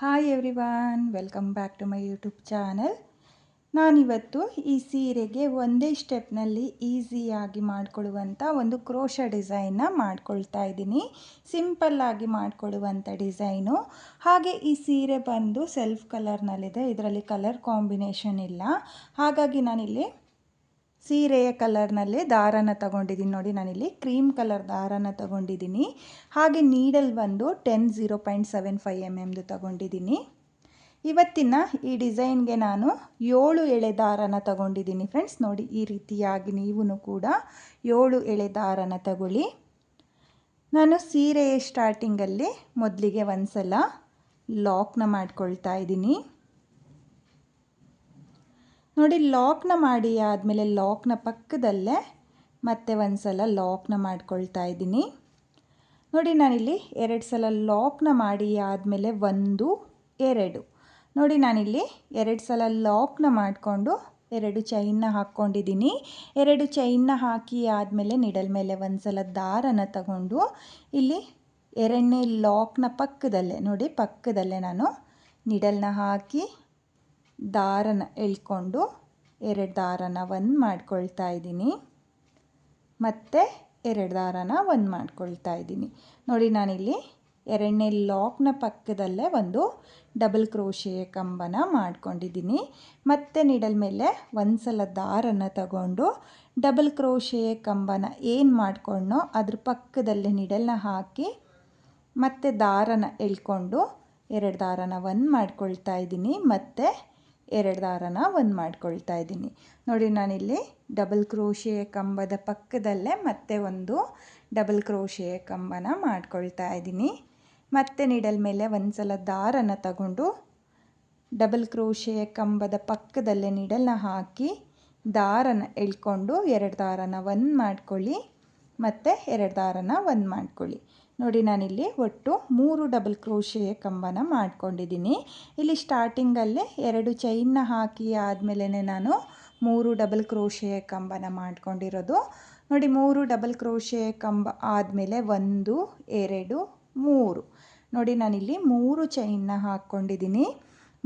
Hi everyone, welcome back to my YouTube channel. ನಾನಿವತ್ತು ಈ ಸೀರೆಗೆ ಒಂದೇ ಸ್ಟೆಪ್ನಲ್ಲಿ ಈಸಿಯಾಗಿ ಮಾಡಿಕೊಳ್ಳುವಂಥ ಒಂದು ಕ್ರೋಶ ಡಿಸೈನ್ನ ಮಾಡ್ಕೊಳ್ತಾ ಇದ್ದೀನಿ. ಸಿಂಪಲ್ಲಾಗಿ ಮಾಡಿಕೊಳ್ಳುವಂಥ ಡಿಸೈನು. ಹಾಗೆ ಈ ಸೀರೆ ಬಂದು ಸೆಲ್ಫ್ ಕಲರ್ನಲ್ಲಿದೆ, ಇದರಲ್ಲಿ ಕಲರ್ ಕಾಂಬಿನೇಷನ್ ಇಲ್ಲ. ಹಾಗಾಗಿ ನಾನಿಲ್ಲಿ ಸೀರೆಯ ಕಲರ್ನಲ್ಲೇ ದಾರನ ತಗೊಂಡಿದ್ದೀನಿ. ನೋಡಿ, ನಾನಿಲ್ಲಿ ಕ್ರೀಮ್ ಕಲರ್ ದಾರನ ತಗೊಂಡಿದ್ದೀನಿ. ಹಾಗೆ ನೀಡಲ್ ಬಂದು 0.75 mm ತಗೊಂಡಿದ್ದೀನಿ. ಇವತ್ತಿನ ಈ ಡಿಸೈನ್ಗೆ ನಾನು 7 ಎಳೆ ದಾರನ ತಗೊಂಡಿದ್ದೀನಿ ಫ್ರೆಂಡ್ಸ್. ನೋಡಿ, ಈ ರೀತಿಯಾಗಿ ನೀವು ಕೂಡ 7 ಎಳೆ ದಾರನ ತಗೊಳ್ಳಿ. ನಾನು ಸೀರೆಯ ಸ್ಟಾರ್ಟಿಂಗಲ್ಲಿ ಮೊದಲಿಗೆ ಒಂದು ಸಲ ಲಾಕ್ನ ಮಾಡ್ಕೊಳ್ತಾ ಇದ್ದೀನಿ. ನೋಡಿ, ಲಾಕ್ನ ಮಾಡಿ ಆದಮೇಲೆ ಲಾಕ್ನ ಪಕ್ಕದಲ್ಲೇ ಮತ್ತೆ ಒಂದು ಸಲ ಲಾಕ್ನ ಮಾಡ್ಕೊಳ್ತಾ ಇದ್ದೀನಿ. ನೋಡಿ, ನಾನಿಲ್ಲಿ 2 ಸಲ ಲಾಕ್ನ ಮಾಡಿ ಆದಮೇಲೆ 1 2 ನೋಡಿ, ನಾನಿಲ್ಲಿ 2 ಸಲ ಲಾಕ್ನ ಮಾಡಿಕೊಂಡು 2 ಚೈನ್ನ ಹಾಕ್ಕೊಂಡಿದ್ದೀನಿ. 2 ಚೈನ್ನ ಹಾಕಿ ಆದಮೇಲೆ ನಿಡಲ್ ಮೇಲೆ ಒಂದು ಸಲ ದಾರನ ತಗೊಂಡು ಇಲ್ಲಿ 2ನೇ ಲಾಕ್ನ ಪಕ್ಕದಲ್ಲೇ ನೋಡಿ, ಪಕ್ಕದಲ್ಲೇ ನಾನು ನಿಡಲ್ನ ಹಾಕಿ ದಾರನ ಎಳ್ಕೊಂಡು 2 ದಾರನ ಒಂದು ಮಾಡ್ಕೊಳ್ತಾ ಇದ್ದೀನಿ. ಮತ್ತು 2 ದಾರನ ಒಂದು ಮಾಡ್ಕೊಳ್ತಾ ಇದ್ದೀನಿ. ನೋಡಿ, ನಾನಿಲ್ಲಿ 2ನೇ ಲಾಕ್ನ ಪಕ್ಕದಲ್ಲೇ ಒಂದು ಡಬಲ್ ಕ್ರೋಶೆಯ ಕಂಬನ ಮಾಡ್ಕೊಂಡಿದ್ದೀನಿ. ಮತ್ತು ನಿಡಲ್ ಮೇಲೆ ಒಂದು ಸಲ ದಾರನ ತಗೊಂಡು ಡಬಲ್ ಕ್ರೋಶೆಯ ಕಂಬನ ಏನು ಮಾಡ್ಕೊಂಡೋ ಅದ್ರ ಪಕ್ಕದಲ್ಲೇ ನಿಡಲ್ನ ಹಾಕಿ ಮತ್ತು ದಾರನ ಎಳ್ಕೊಂಡು 2 ದಾರನ ಒಂದು ಮಾಡ್ಕೊಳ್ತಾ ಇದ್ದೀನಿ. ಮತ್ತು 2 ದಾರನ ಒಂದು ಮಾಡ್ಕೊಳ್ತಾ ಇದ್ದೀನಿ. ನೋಡಿ, ನಾನಿಲ್ಲಿ ಡಬಲ್ ಕ್ರೋಶೆಯ ಕಂಬದ ಪಕ್ಕದಲ್ಲೇ ಮತ್ತೆ ಒಂದು ಡಬಲ್ ಕ್ರೋಶೆಯ ಕಂಬನ ಮಾಡ್ಕೊಳ್ತಾ ಇದ್ದೀನಿ. ಮತ್ತು ನಿಡಲ್ ಮೇಲೆ ಒಂದು ಸಲ ದಾರನ ತಗೊಂಡು ಡಬಲ್ ಕ್ರೋಶೆಯ ಕಂಬದ ಪಕ್ಕದಲ್ಲೇ ನಿಡಲ್ನ ಹಾಕಿ ದಾರನ ಎಳ್ಕೊಂಡು 2 ದಾರನ ಒಂದು ಮಾಡ್ಕೊಳ್ಳಿ. ಮತ್ತು 2 ದಾರನ ಒಂದು ಮಾಡ್ಕೊಳ್ಳಿ. ನೋಡಿ, ನಾನಿಲ್ಲಿ ಒಟ್ಟು 3 ಡಬಲ್ ಕ್ರೋಶೆಯ ಕಂಬನ ಮಾಡ್ಕೊಂಡಿದ್ದೀನಿ. ಇಲ್ಲಿ ಸ್ಟಾರ್ಟಿಂಗಲ್ಲೇ 2 ಚೈನ್ನ ಹಾಕಿ ಆದಮೇಲೆ ನಾನು 3 ಡಬಲ್ ಕ್ರೋಶೆಯ ಕಂಬನ ಮಾಡ್ಕೊಂಡಿರೋದು. ನೋಡಿ, 3 ಡಬಲ್ ಕ್ರೋಶೆಯ ಕಂಬ ಆದಮೇಲೆ 1 2 3 ನೋಡಿ, ನಾನಿಲ್ಲಿ 3 ಚೈನ್ನ ಹಾಕ್ಕೊಂಡಿದ್ದೀನಿ.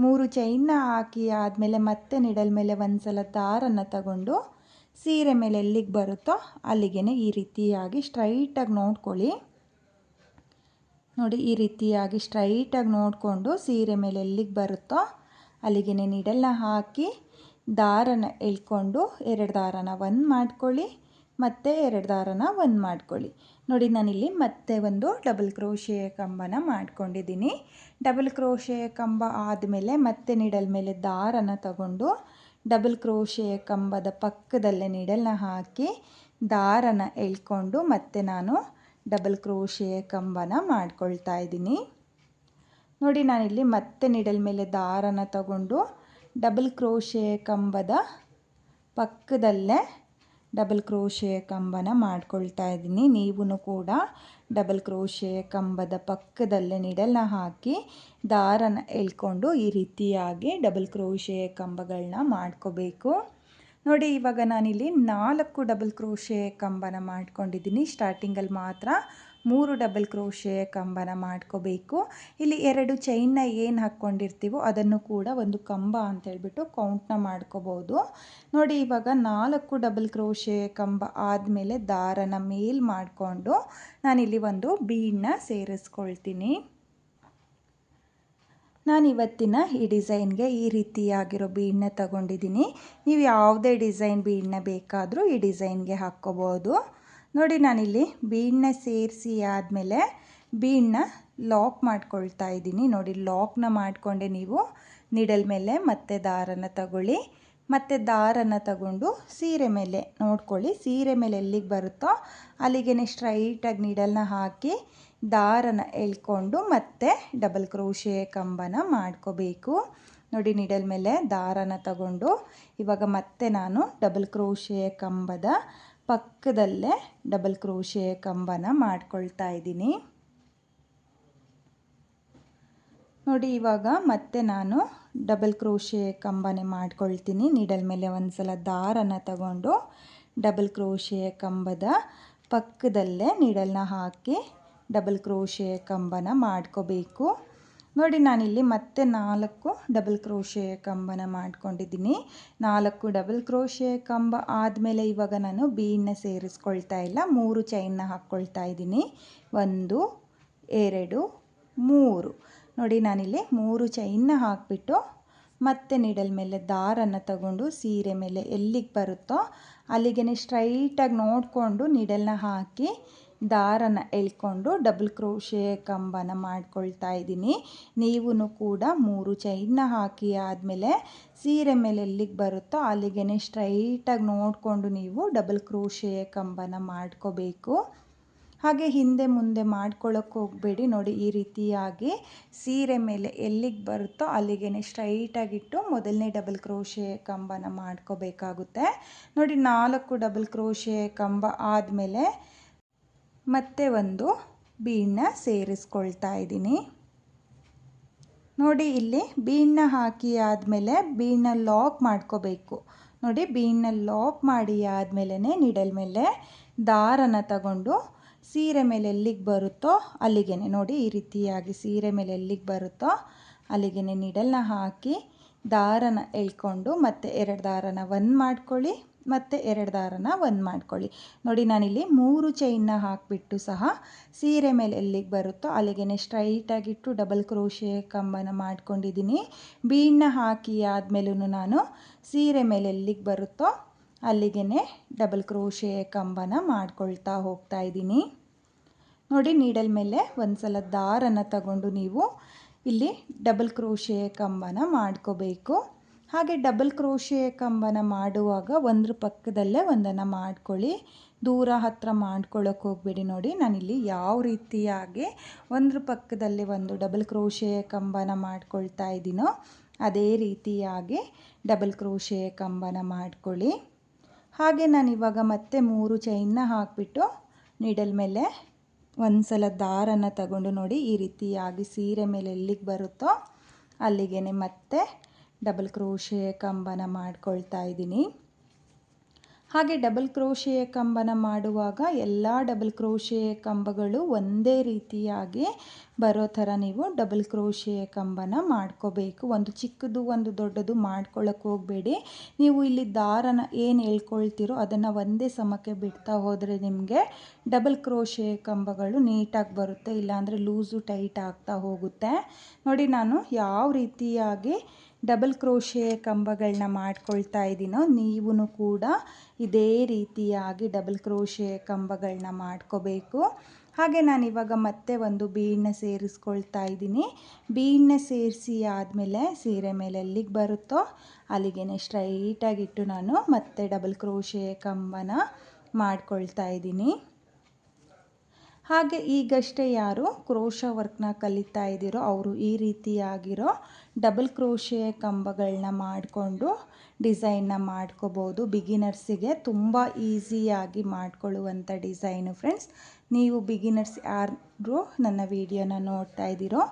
3 ಚೈನ್ನ ಹಾಕಿ ಆದಮೇಲೆ ಮತ್ತೆ ನಿಡಲ್ ಮೇಲೆ ಒಂದು ಸಲ ದಾರನ ತಗೊಂಡು ಸೀರೆ ಮೇಲೆ ಎಲ್ಲಿಗೆ ಬರುತ್ತೋ ಅಲ್ಲಿಗೆ ಈ ರೀತಿಯಾಗಿ ಸ್ಟ್ರೈಟಾಗಿ ನೋಡ್ಕೊಳ್ಳಿ. ನೋಡಿ, ಈ ರೀತಿಯಾಗಿ ಸ್ಟ್ರೈಟಾಗಿ ನೋಡಿಕೊಂಡು ಸೀರೆ ಮೇಲೆ ಎಲ್ಲಿಗೆ ಬರುತ್ತೋ ಅಲ್ಲಿಗೆ ನಿಡಲ್ನ ಹಾಕಿ ದಾರನ ಎಳ್ಕೊಂಡು 2 ದಾರನ ಒಂದು ಮಾಡ್ಕೊಳ್ಳಿ. ಮತ್ತು 2 ದಾರನ ಒಂದು ಮಾಡ್ಕೊಳ್ಳಿ. ನೋಡಿ, ನಾನಿಲ್ಲಿ ಮತ್ತೆ ಒಂದು ಡಬಲ್ ಕ್ರೋಶೆಯ ಕಂಬನ ಮಾಡ್ಕೊಂಡಿದ್ದೀನಿ. ಡಬಲ್ ಕ್ರೋಶೆಯ ಕಂಬ ಆದಮೇಲೆ ಮತ್ತೆ ನಿಡಲ್ ಮೇಲೆ ದಾರನ ತಗೊಂಡು ಡಬಲ್ ಕ್ರೋಶೆಯ ಕಂಬದ ಪಕ್ಕದಲ್ಲೇ ನಿಡಲ್ನ ಹಾಕಿ ದಾರನ ಎಳ್ಕೊಂಡು ಮತ್ತೆ ನಾನು ಡಬಲ್ ಕ್ರೋಶೆಯ ಕಂಬನ ಮಾಡ್ಕೊಳ್ತಾ ಇದ್ದೀನಿ. ನೋಡಿ, ನಾನಿಲ್ಲಿ ಮತ್ತೆ ನಿಡಲ್ ಮೇಲೆ ದಾರನ ತಗೊಂಡು ಡಬಲ್ ಕ್ರೋಶೆಯ ಕಂಬದ ಪಕ್ಕದಲ್ಲೇ ಡಬಲ್ ಕ್ರೋಶೆಯ ಕಂಬನ ಮಾಡ್ಕೊಳ್ತಾ ಇದ್ದೀನಿ. ನೀವು ಕೂಡ ಡಬಲ್ ಕ್ರೋಶೆಯ ಕಂಬದ ಪಕ್ಕದಲ್ಲೇ ನಿಡಲ್ನ ಹಾಕಿ ದಾರನ ಎಳ್ಕೊಂಡು ಈ ರೀತಿಯಾಗಿ ಡಬಲ್ ಕ್ರೋಶೆಯ ಕಂಬಗಳನ್ನ ಮಾಡ್ಕೋಬೇಕು. ನೋಡಿ, ಇವಾಗ ನಾನಿಲ್ಲಿ 4 ಡಬಲ್ ಕ್ರೋಶೆಯ ಕಂಬನ ಮಾಡ್ಕೊಂಡಿದ್ದೀನಿ. ಸ್ಟಾರ್ಟಿಂಗಲ್ಲಿ ಮಾತ್ರ 3 ಡಬಲ್ ಕ್ರೋಶೆಯ ಕಂಬನ ಮಾಡ್ಕೋಬೇಕು. ಇಲ್ಲಿ 2 ಚೈನ್ನ ಏನು ಹಾಕ್ಕೊಂಡಿರ್ತೀವೋ ಅದನ್ನು ಕೂಡ ಒಂದು ಕಂಬ ಅಂತೇಳ್ಬಿಟ್ಟು ಕೌಂಟ್ನ ಮಾಡ್ಕೋಬೋದು. ನೋಡಿ, ಇವಾಗ 4 ಡಬಲ್ ಕ್ರೋಶೆಯ ಕಂಬ ಆದಮೇಲೆ ದಾರನ ಮೇಲ್ ಮಾಡಿಕೊಂಡು ನಾನಿಲ್ಲಿ ಒಂದು ಬೀಡನ್ನ ಸೇರಿಸ್ಕೊಳ್ತೀನಿ. ನಾನಿವತ್ತಿನ ಈ ಡಿಸೈನ್ಗೆ ಈ ರೀತಿಯಾಗಿರೋ ಬೀಡನ್ನ ತಗೊಂಡಿದ್ದೀನಿ. ನೀವು ಯಾವುದೇ ಡಿಸೈನ್ ಬೀಡನ್ನ ಬೇಕಾದರೂ ಈ ಡಿಸೈನ್ಗೆ ಹಾಕ್ಕೋಬೋದು. ನೋಡಿ, ನಾನಿಲ್ಲಿ ಬೀಡನ್ನ ಸೇರಿಸಿ ಆದಮೇಲೆ ಬೀಡನ್ನ ಲಾಕ್ ಮಾಡ್ಕೊಳ್ತಾ ಇದ್ದೀನಿ. ನೋಡಿ, ಲಾಕ್ನ ಮಾಡಿಕೊಂಡೆ ನೀವು ನಿಡಲ್ ಮೇಲೆ ಮತ್ತೆ ದಾರನ ತಗೊಳ್ಳಿ. ಮತ್ತು ದಾರನ ತಗೊಂಡು ಸೀರೆ ಮೇಲೆ ನೋಡ್ಕೊಳ್ಳಿ. ಸೀರೆ ಮೇಲೆ ಎಲ್ಲಿಗೆ ಬರುತ್ತೋ ಅಲ್ಲಿಗೆ ಸ್ಟ್ರೈಟಾಗಿ ನಿಡಲ್ನ ಹಾಕಿ ದಾರನ ಎಳ್ಕೊಂಡು ಮತ್ತೆ ಡಬಲ್ ಕ್ರೋಶೆಯ ಕಂಬನ ಮಾಡ್ಕೋಬೇಕು. ನೋಡಿ, ನಿಡಲ್ ಮೇಲೆ ದಾರನ ತಗೊಂಡು ಇವಾಗ ಮತ್ತೆ ನಾನು ಡಬಲ್ ಕ್ರೋಶೆಯ ಕಂಬದ ಪಕ್ಕದಲ್ಲೇ ಡಬಲ್ ಕ್ರೋಶೆಯ ಕಂಬನ ಮಾಡ್ಕೊಳ್ತಾ ಇದ್ದೀನಿ. ನೋಡಿ, ಇವಾಗ ಮತ್ತೆ ನಾನು ಡಬಲ್ ಕ್ರೋಶೆಯ ಕಂಬನೇ ಮಾಡ್ಕೊಳ್ತೀನಿ. ನಿಡಲ್ ಮೇಲೆ ಒಂದು ಸಲ ದಾರನ ತಗೊಂಡು ಡಬಲ್ ಕ್ರೋಶೆಯ ಕಂಬದ ಪಕ್ಕದಲ್ಲೇ ನಿಡಲ್ನ ಹಾಕಿ ಡಬಲ್ ಕ್ರೋಶೆಯ ಕಂಬನ ಮಾಡ್ಕೋಬೇಕು. ನೋಡಿ ನಾನಿಲ್ಲಿ ಮತ್ತೆ 4 ಡಬಲ್ ಕ್ರೋಶೆ ಕಂಬನ ಮಾಡ್ಕೊಂಡಿದ್ದೀನಿ. 4 ಡಬಲ್ ಕ್ರೋಶೆ ಕಂಬ ಆದಮೇಲೆ ಇವಾಗ ನಾನು ಬೀಡನ್ನ ಸೇರಿಸ್ಕೊಳ್ತಾ ಇಲ್ಲ, 3 ಚೈನ್ನ ಹಾಕ್ಕೊಳ್ತಾ ಇದ್ದೀನಿ. 1 2 3 ನೋಡಿ ನಾನಿಲ್ಲಿ 3 ಚೈನ್ನ ಹಾಕಿಬಿಟ್ಟು ಮತ್ತೆ ನೀಡಲ್ ಮೇಲೆ ದಾರನ ತಗೊಂಡು ಸೀರೆ ಮೇಲೆ ಎಲ್ಲಿಗೆ ಬರುತ್ತೋ ಅಲ್ಲಿಗೆ ಸ್ಟ್ರೈಟಾಗಿ ನೋಡಿಕೊಂಡು ನೀಡಲ್ನ ಹಾಕಿ ದಾರನ ಎಳ್ಕೊಂಡು ಡಬಲ್ ಕ್ರೋಶೆ ಕಂಬನ ಮಾಡ್ಕೊಳ್ತಾ ಇದ್ದೀನಿ. ನೀವು ಕೂಡ 3 ಚೈನ್ನ ಹಾಕಿ ಆದಮೇಲೆ ಸೀರೆ ಮೇಲೆ ಎಲ್ಲಿಗೆ ಬರುತ್ತೋ ಅಲ್ಲಿಗೆ ಸ್ಟ್ರೈಟಾಗಿ ನೋಡಿಕೊಂಡು ನೀವು ಡಬಲ್ ಕ್ರೋಶೆ ಕಂಬನ ಮಾಡ್ಕೋಬೇಕು. ಹಾಗೆ ಹಿಂದೆ ಮುಂದೆ ಮಾಡ್ಕೊಳ್ಳೋಕೆ ಹೋಗಬೇಡಿ. ನೋಡಿ ಈ ರೀತಿಯಾಗಿ ಸೀರೆ ಮೇಲೆ ಎಲ್ಲಿಗೆ ಬರುತ್ತೋ ಅಲ್ಲಿಗೆ ಸ್ಟ್ರೈಟಾಗಿಟ್ಟು ಮೊದಲನೇ ಡಬಲ್ ಕ್ರೋಶೆ ಕಂಬನ ಮಾಡ್ಕೋಬೇಕಾಗುತ್ತೆ. ನೋಡಿ 4 ಡಬಲ್ ಕ್ರೋಶೆ ಕಂಬ ಆದಮೇಲೆ ಮತ್ತೆ ಒಂದು ಬೀಡನ್ನ ಸೇರಿಸ್ಕೊಳ್ತಾ ಇದ್ದೀನಿ. ನೋಡಿ ಇಲ್ಲಿ ಬೀಡನ್ನ ಹಾಕಿ ಆದಮೇಲೆ ಬೀಡನ್ನ ಲಾಕ್ ಮಾಡ್ಕೋಬೇಕು. ನೋಡಿ ಬೀಡನ್ನ ಲಾಕ್ ಮಾಡಿ ಆದಮೇಲೆ ನೀಡಲ್ ಮೇಲೆ ದಾರನ ತಗೊಂಡು ಸೀರೆ ಮೇಲೆ ಎಲ್ಲಿಗೆ ಬರುತ್ತೋ ಅಲ್ಲಿಗೆ ನೋಡಿ ಈ ರೀತಿಯಾಗಿ ಸೀರೆ ಮೇಲೆ ಎಲ್ಲಿಗೆ ಬರುತ್ತೋ ಅಲ್ಲಿಗೆ ನೀಡಲ್ನ ಹಾಕಿ ದಾರನ ಎಳ್ಕೊಂಡು ಮತ್ತೆ 2 ದಾರನ 1 ಮಾಡ್ಕೊಳ್ಳಿ, ಮತ್ತು 2 ದಾರನ 1 ಮಾಡ್ಕೊಳ್ಳಿ. ನೋಡಿ ನಾನಿಲ್ಲಿ 3 ಚೈನ್ನ ಹಾಕಿಬಿಟ್ಟು ಸಹ ಸೀರೆ ಮೇಲೆ ಎಲ್ಲಿಗೆ ಬರುತ್ತೋ ಅಲ್ಲಿಗೆ ಸ್ಟ್ರೈಟಾಗಿಟ್ಟು ಡಬಲ್ ಕ್ರೋಶೆ ಕಂಬನ ಮಾಡ್ಕೊಂಡಿದ್ದೀನಿ. ಬೀಡನ್ನ ಹಾಕಿ ಆದಮೇಲೂ ನಾನು ಸೀರೆ ಮೇಲೆ ಎಲ್ಲಿಗೆ ಬರುತ್ತೋ ಅಲ್ಲಿಗೆ ಡಬಲ್ ಕ್ರೋಶೆ ಕಂಬನ ಮಾಡ್ಕೊಳ್ತಾ ಹೋಗ್ತಾ ಇದ್ದೀನಿ. ನೋಡಿ ನೀಡಲ್ ಮೇಲೆ ಒಂದು ಸಲ ದಾರನ ತಗೊಂಡು ನೀವು ಇಲ್ಲಿ ಡಬಲ್ ಕ್ರೋಶೆ ಕಂಬನ ಮಾಡ್ಕೋಬೇಕು. ಹಾಗೆ ಡಬಲ್ ಕ್ರೋಶೆ ಕಂಬನ ಮಾಡುವಾಗ ಒಂದ್ರ ಪಕ್ಕದಲ್ಲೇ ಒಂದನ್ನು ಮಾಡ್ಕೊಳ್ಳಿ, ದೂರ ಹತ್ತಿರ ಮಾಡ್ಕೊಳ್ಳೋಕೆ ಹೋಗಬೇಡಿ. ನೋಡಿ ನಾನಿಲ್ಲಿ ಯಾವ ರೀತಿಯಾಗಿ ಒಂದ್ರ ಪಕ್ಕದಲ್ಲಿ ಒಂದು ಡಬಲ್ ಕ್ರೋಶೆ ಕಂಬನ ಮಾಡ್ಕೊಳ್ತಾ ಇದ್ದೀನೋ ಅದೇ ರೀತಿಯಾಗಿ ಡಬಲ್ ಕ್ರೋಶೆ ಕಂಬನ ಮಾಡ್ಕೊಳ್ಳಿ. ಹಾಗೆ ನಾನಿವಾಗ ಮತ್ತೆ 3 ಚೈನ್ನ ಹಾಕಿಬಿಟ್ಟು ನೀಡಲ್ ಮೇಲೆ ಒಂದು ಸಲ ದಾರನ ತಗೊಂಡು ನೋಡಿ ಈ ರೀತಿಯಾಗಿ ಸೀರೆ ಮೇಲೆ ಎಲ್ಲಿಗೆ ಬರುತ್ತೋ ಅಲ್ಲಿಗೆ ಮತ್ತೆ ಡಬಲ್ ಕ್ರೋಶೆ ಕಂಬನ ಮಾಡ್ಕೊಳ್ತಾ ಇದ್ದೀನಿ. ಹಾಗೆ ಡಬಲ್ ಕ್ರೋಶೆ ಕಂಬನ ಮಾಡುವಾಗ ಎಲ್ಲ ಡಬಲ್ ಕ್ರೋಶೆ ಕಂಬಗಳು ಒಂದೇ ರೀತಿಯಾಗಿ ಬರೋ ಥರ ನೀವು ಡಬಲ್ ಕ್ರೋಶೆ ಕಂಬನ ಮಾಡ್ಕೋಬೇಕು. ಒಂದು ಚಿಕ್ಕದು ಒಂದು ದೊಡ್ಡದು ಮಾಡ್ಕೊಳ್ಳೋಕೆ ಹೋಗಬೇಡಿ. ನೀವು ಇಲ್ಲಿ ದಾರನ ಏನು ಎಳ್ಕೊಳ್ತೀರೋ ಅದನ್ನು ಒಂದೇ ಸಮಕ್ಕೆ ಬಿಡ್ತಾ ಹೋದರೆ ನಿಮಗೆ ಡಬಲ್ ಕ್ರೋಶೆ ಕಂಬಗಳು ನೀಟಾಗಿ ಬರುತ್ತೆ, ಇಲ್ಲಾಂದರೆ ಲೂಸು ಟೈಟ್ ಆಗ್ತಾ ಹೋಗುತ್ತೆ. ನೋಡಿ ನಾನು ಯಾವ ರೀತಿಯಾಗಿ ಡಬಲ್ ಕ್ರೋಶೆ ಕಂಬಗಳನ್ನ ಮಾಡ್ಕೊಳ್ತಾ ಇದ್ದೀನೋ ನೀವು ಕೂಡ ಇದೇ ರೀತಿಯಾಗಿ ಡಬಲ್ ಕ್ರೋಶೆ ಕಂಬಗಳನ್ನ ಮಾಡ್ಕೋಬೇಕು. ಹಾಗೆ ನಾನಿವಾಗ ಮತ್ತೆ ಒಂದು ಬೀಡನ್ನ ಸೇರಿಸ್ಕೊಳ್ತಾ ಇದ್ದೀನಿ. ಬೀಡನ್ನ ಸೇರಿಸಿ ಆದಮೇಲೆ ಸೀರೆ ಮೇಲೆ ಎಲ್ಲಿಗೆ ಬರುತ್ತೋ ಅಲ್ಲಿಗೆ ಸ್ಟ್ರೈಟಾಗಿಟ್ಟು ನಾನು ಮತ್ತೆ ಡಬಲ್ ಕ್ರೋಶೆ ಕಂಬನ ಮಾಡ್ಕೊಳ್ತಾ ಇದ್ದೀನಿ. ಹಾಗೆ ಈಗಷ್ಟೇ ಯಾರು ಕ್ರೋಶ ವರ್ಕ್ನ ಕಲಿತಾ ಇದ್ದೀರೋ ಅವರು ಈ ರೀತಿಯಾಗಿರೋ ಡಬಲ್ ಕ್ರೋಶೆ ಕಂಬಗಳನ್ನ ಮಾಡಿಕೊಂಡು ಡಿಸೈನ್ನ ಮಾಡ್ಕೋಬೋದು. ಬಿಗಿನರ್ಸಿಗೆ ತುಂಬ ಈಸಿಯಾಗಿ ಮಾಡ್ಕೊಳ್ಳುವಂಥ ಡಿಸೈನು ಫ್ರೆಂಡ್ಸ್. ನೀವು ಬಿಗಿನರ್ಸ್ ಯಾರು ನನ್ನ ವಿಡಿಯೋನ ನೋಡ್ತಾ ಇದ್ದೀರೋ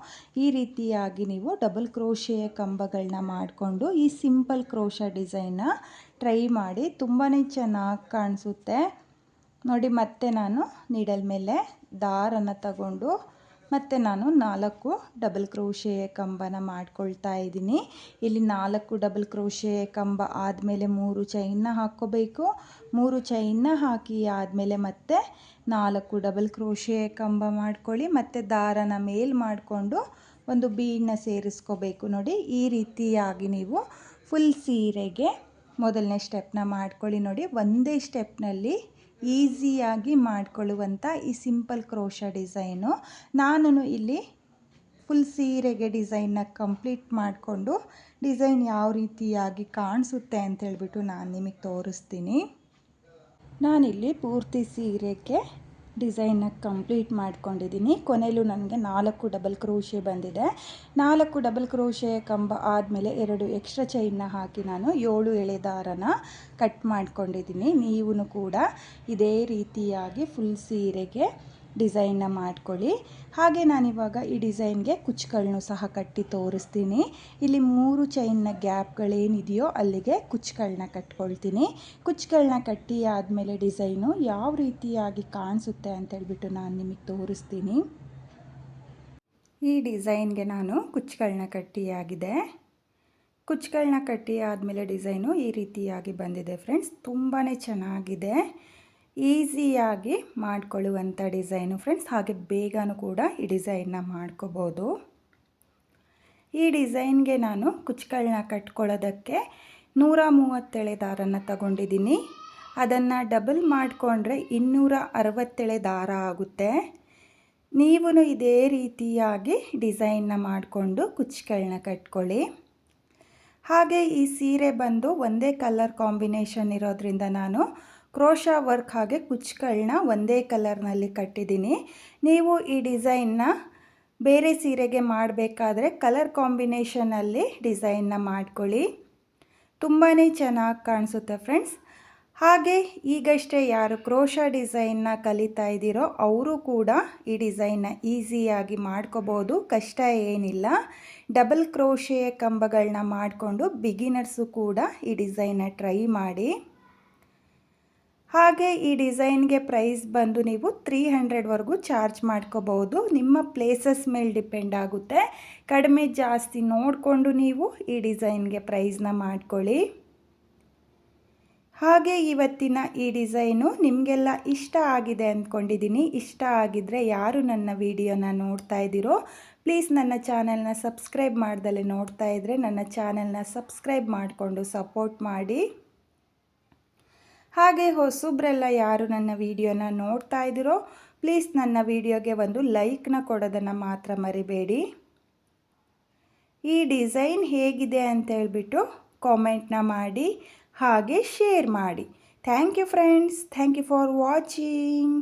ಈ ರೀತಿಯಾಗಿ ನೀವು ಡಬಲ್ ಕ್ರೋಶೆ ಕಂಬಗಳನ್ನ ಮಾಡಿಕೊಂಡು ಈ ಸಿಂಪಲ್ ಕ್ರೋಶ ಡಿಸೈನ್ನ ಟ್ರೈ ಮಾಡಿ, ತುಂಬಾ ಚೆನ್ನಾಗಿ ಕಾಣಿಸುತ್ತೆ. ನೋಡಿ ಮತ್ತೆ ನಾನು ನೀಡಲ್ ಮೇಲೆ ದಾರನ ತಗೊಂಡು ಮತ್ತು ನಾನು 4 ಡಬಲ್ ಕ್ರೋಶೆ ಕಂಬನ ಮಾಡ್ಕೊಳ್ತಾ ಇದ್ದೀನಿ. ಇಲ್ಲಿ 4 ಡಬಲ್ ಕ್ರೋಶೆ ಕಂಬ ಆದಮೇಲೆ 3 ಚೈನ್ನ ಹಾಕ್ಕೋಬೇಕು. 3 ಚೈನ್ನ ಹಾಕಿ ಆದಮೇಲೆ ಮತ್ತೆ 4 ಡಬಲ್ ಕ್ರೋಶೆ ಕಂಬ ಮಾಡ್ಕೊಳ್ಳಿ, ಮತ್ತು ದಾರನ ಮೇಲ್ ಮಾಡಿಕೊಂಡು ಒಂದು ಬೀಡನ್ನ ಸೇರಿಸ್ಕೋಬೇಕು. ನೋಡಿ ಈ ರೀತಿಯಾಗಿ ನೀವು ಫುಲ್ ಸೀರೆಗೆ ಮೊದಲನೇ ಸ್ಟೆಪ್ನ ಮಾಡ್ಕೊಳ್ಳಿ. ನೋಡಿ ಒಂದೇ ಸ್ಟೆಪ್ನಲ್ಲಿ ಈಸಿಯಾಗಿ ಮಾಡಿಕೊಳ್ಳುವಂಥ ಈ ಸಿಂಪಲ್ ಕ್ರೋಶ ಡಿಸೈನು. ನಾನು ಇಲ್ಲಿ ಫುಲ್ ಸೀರೆಗೆ ಡಿಸೈನ್ನ ಕಂಪ್ಲೀಟ್ ಮಾಡಿಕೊಂಡು ಡಿಸೈನ್ ಯಾವ ರೀತಿಯಾಗಿ ಕಾಣಿಸುತ್ತೆ ಅಂತ ಹೇಳ್ಬಿಟ್ಟು ನಾನು ನಿಮಗೆ ತೋರಿಸ್ತೀನಿ. ನಾನಿಲ್ಲಿ ಪೂರ್ತಿ ಸೀರೆಗೆ ಡಿಸೈನ್ನ ಕಂಪ್ಲೀಟ್ ಮಾಡ್ಕೊಂಡಿದ್ದೀನಿ. ಕೊನೆಯಲ್ಲೂ ನನಗೆ 4 ಡಬಲ್ ಕ್ರೋಶೆ ಬಂದಿದೆ. 4 ಡಬಲ್ ಕ್ರೋಶೆ ಕಂಬ ಆದಮೇಲೆ 2 ಎಕ್ಸ್ಟ್ರಾ ಚೈನ್ನ ಹಾಕಿ ನಾನು 7 ಎಳೆ ದಾರನ ಕಟ್ ಮಾಡ್ಕೊಂಡಿದ್ದೀನಿ. ನೀವು ಕೂಡ ಇದೇ ರೀತಿಯಾಗಿ ಫುಲ್ ಸೀರೆಗೆ ಡಿಸೈನ್ನ ಮಾಡ್ಕೊಳ್ಳಿ. ಹಾಗೆ ನಾನಿವಾಗ ಈ ಡಿಸೈನ್ಗೆ ಕುಚ್ಚುಗಳನ್ನೂ ಸಹ ಕಟ್ಟಿ ತೋರಿಸ್ತೀನಿ. ಇಲ್ಲಿ 3 ಚೈನ್ನ ಗ್ಯಾಪ್ಗಳೇನಿದೆಯೋ ಅಲ್ಲಿಗೆ ಕುಚ್ಚುಗಳನ್ನ ಕಟ್ಕೊಳ್ತೀನಿ. ಕುಚ್ಚುಗಳನ್ನ ಕಟ್ಟಿ ಆದಮೇಲೆ ಡಿಸೈನು ಯಾವ ರೀತಿಯಾಗಿ ಕಾಣಿಸುತ್ತೆ ಅಂತೇಳ್ಬಿಟ್ಟು ನಾನು ನಿಮಗೆ ತೋರಿಸ್ತೀನಿ. ಈ ಡಿಸೈನ್ಗೆ ನಾನು ಕುಚ್ಚುಗಳನ್ನ ಕಟ್ಟಿಯಾಗಿದೆ. ಕುಚ್ಚುಗಳನ್ನ ಕಟ್ಟಿ ಆದಮೇಲೆ ಡಿಸೈನು ಈ ರೀತಿಯಾಗಿ ಬಂದಿದೆ ಫ್ರೆಂಡ್ಸ್. ತುಂಬಾ ಚೆನ್ನಾಗಿದೆ, ಈಸಿಯಾಗಿ ಮಾಡಿಕೊಳ್ಳುವಂಥ ಡಿಸೈನು ಫ್ರೆಂಡ್ಸ್. ಹಾಗೆ ಬೇಗನೂ ಕೂಡ ಈ ಡಿಸೈನ್ನ ಮಾಡ್ಕೋಬೋದು. ಈ ಡಿಸೈನ್ಗೆ ನಾನು ಕುಚ್ಚುಗಳನ್ನ ಕಟ್ಕೊಳ್ಳೋದಕ್ಕೆ 137 ದಾರನ ತಗೊಂಡಿದ್ದೀನಿ. ಅದನ್ನು ಡಬಲ್ ಮಾಡಿಕೊಂಡ್ರೆ 267 ದಾರ ಆಗುತ್ತೆ. ನೀವು ಇದೇ ರೀತಿಯಾಗಿ ಡಿಸೈನ್ನ ಮಾಡಿಕೊಂಡು ಕುಚ್ಚುಗಳನ್ನ ಕಟ್ಕೊಳ್ಳಿ. ಹಾಗೆ ಈ ಸೀರೆ ಬಂದು ಒಂದೇ ಕಲರ್ ಕಾಂಬಿನೇಷನ್ ಇರೋದ್ರಿಂದ ನಾನು ಕ್ರೋಶಾ ವರ್ಕ್ ಹಾಗೆ ಕುಚ್ಚುಗಳನ್ನ ಒಂದೇ ಕಲರ್ನಲ್ಲಿ ಕಟ್ಟಿದ್ದೀನಿ. ನೀವು ಈ ಡಿಸೈನ್ನ ಬೇರೆ ಸೀರೆಗೆ ಮಾಡಬೇಕಾದ್ರೆ ಕಲರ್ ಕಾಂಬಿನೇಷನಲ್ಲಿ ಡಿಸೈನ್ನ ಮಾಡ್ಕೊಳ್ಳಿ. ತುಂಬಾ ಚೆನ್ನಾಗಿ ಕಾಣಿಸುತ್ತೆ ಫ್ರೆಂಡ್ಸ್. ಹಾಗೆ ಈಗಷ್ಟೇ ಯಾರು ಕ್ರೋಶಾ ಡಿಸೈನ್ನ ಕಲಿತಾ ಇದ್ದೀರೋ ಅವರು ಕೂಡ ಈ ಡಿಸೈನ್ನ ಈಸಿಯಾಗಿ ಮಾಡ್ಕೋಬೋದು, ಕಷ್ಟ ಏನಿಲ್ಲ. ಡಬಲ್ ಕ್ರೋಶೆ ಕಂಬಗಳನ್ನ ಮಾಡಿಕೊಂಡು ಬಿಗಿನರ್ಸು ಕೂಡ ಈ ಡಿಸೈನ್ನ ಟ್ರೈ ಮಾಡಿ. ಹಾಗೆ ಈ ಡಿಸೈನ್ಗೆ ಪ್ರೈಸ್ ಬಂದು ನೀವು 300ವರೆಗೂ ಚಾರ್ಜ್ ಮಾಡ್ಕೋಬೋದು. ನಿಮ್ಮ ಪ್ಲೇಸಸ್ ಮೇಲೆ ಡಿಪೆಂಡ್ ಆಗುತ್ತೆ. ಕಡಿಮೆ ಜಾಸ್ತಿ ನೋಡಿಕೊಂಡು ನೀವು ಈ ಡಿಸೈನ್ಗೆ ಪ್ರೈಸ್ನ ಮಾಡ್ಕೊಳ್ಳಿ. ಹಾಗೆ ಇವತ್ತಿನ ಈ ಡಿಸೈನು ನಿಮಗೆಲ್ಲ ಇಷ್ಟ ಆಗಿದೆ ಅಂದ್ಕೊಂಡಿದ್ದೀನಿ. ಇಷ್ಟ ಆಗಿದ್ದರೆ ಯಾರು ನನ್ನ ವಿಡಿಯೋನ ನೋಡ್ತಾ ಇದ್ದೀರೋ ಪ್ಲೀಸ್ ನನ್ನ ಚಾನೆಲ್ನ ಸಬ್ಸ್ಕ್ರೈಬ್ ಮಾಡ್ದಲೇ ನೋಡ್ತಾ ಇದ್ದರೆ ನನ್ನ ಚಾನೆಲ್ನ ಸಬ್ಸ್ಕ್ರೈಬ್ ಮಾಡಿಕೊಂಡು ಸಪೋರ್ಟ್ ಮಾಡಿ. ಹಾಗೆ ಹೊಸಬ್ರೆಲ್ಲ ಯಾರು ನನ್ನ ವಿಡಿಯೋನ ನೋಡ್ತಾ ಇದ್ದೀರೋ ಪ್ಲೀಸ್ ನನ್ನ ವಿಡಿಯೋಗೆ ಒಂದು ಲೈಕ್ನ ಕೊಡೋದನ್ನು ಮಾತ್ರ ಮರಿಬೇಡಿ. ಈ ಡಿಸೈನ್ ಹೇಗಿದೆ ಅಂತೇಳ್ಬಿಟ್ಟು ಕಾಮೆಂಟ್ನ ಮಾಡಿ ಹಾಗೆ ಶೇರ್ ಮಾಡಿ. Thank you friends. Thank you for watching.